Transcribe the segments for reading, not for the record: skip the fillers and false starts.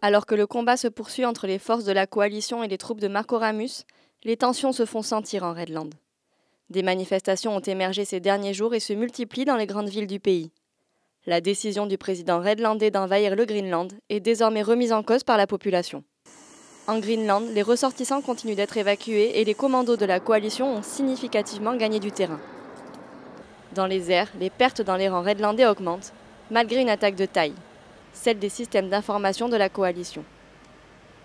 Alors que le combat se poursuit entre les forces de la coalition et les troupes de Marco Ramus, les tensions se font sentir en Redland. Des manifestations ont émergé ces derniers jours et se multiplient dans les grandes villes du pays. La décision du président redlandais d'envahir le Greenland est désormais remise en cause par la population. En Greenland, les ressortissants continuent d'être évacués et les commandos de la coalition ont significativement gagné du terrain. Dans les airs, les pertes dans les rangs redlandais augmentent, malgré une attaque de taille, celle des systèmes d'information de la coalition.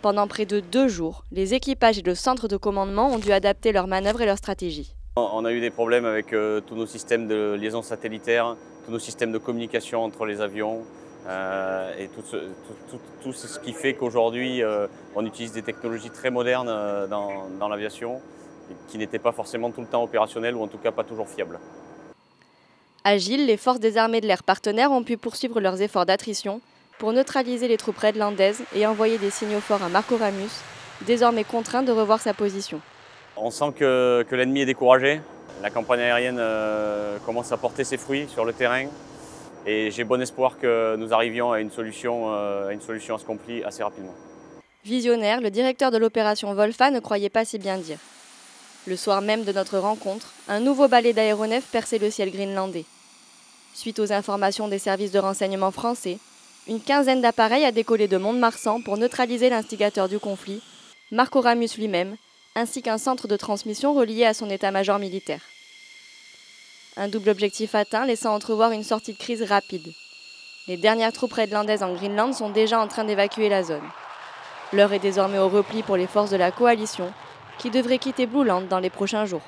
Pendant près de 2 jours, les équipages et le centre de commandement ont dû adapter leurs manœuvres et leurs stratégies. On a eu des problèmes avec tous nos systèmes de liaison satellitaire, tous nos systèmes de communication entre les avions et tout ce qui fait qu'aujourd'hui on utilise des technologies très modernes dans l'aviation qui n'étaient pas forcément tout le temps opérationnelles ou en tout cas pas toujours fiables. Agiles, les forces des armées de l'air partenaires ont pu poursuivre leurs efforts d'attrition pour neutraliser les troupes redlandaises et envoyer des signaux forts à Marco Ramus, désormais contraint de revoir sa position. On sent que l'ennemi est découragé. La campagne aérienne commence à porter ses fruits sur le terrain et j'ai bon espoir que nous arrivions à une solution à ce conflit assez rapidement. Visionnaire, le directeur de l'opération Wolfa ne croyait pas si bien dire. Le soir même de notre rencontre, un nouveau balai d'aéronefs perçait le ciel greenlandais. Suite aux informations des services de renseignement français, une quinzaine d'appareils a décollé de Mont-de-Marsan pour neutraliser l'instigateur du conflit, Marco Ramus lui-même, ainsi qu'un centre de transmission relié à son état-major militaire. Un double objectif atteint, laissant entrevoir une sortie de crise rapide. Les dernières troupes redlandaises en Greenland sont déjà en train d'évacuer la zone. L'heure est désormais au repli pour les forces de la coalition, qui devraient quitter Blue Land dans les prochains jours.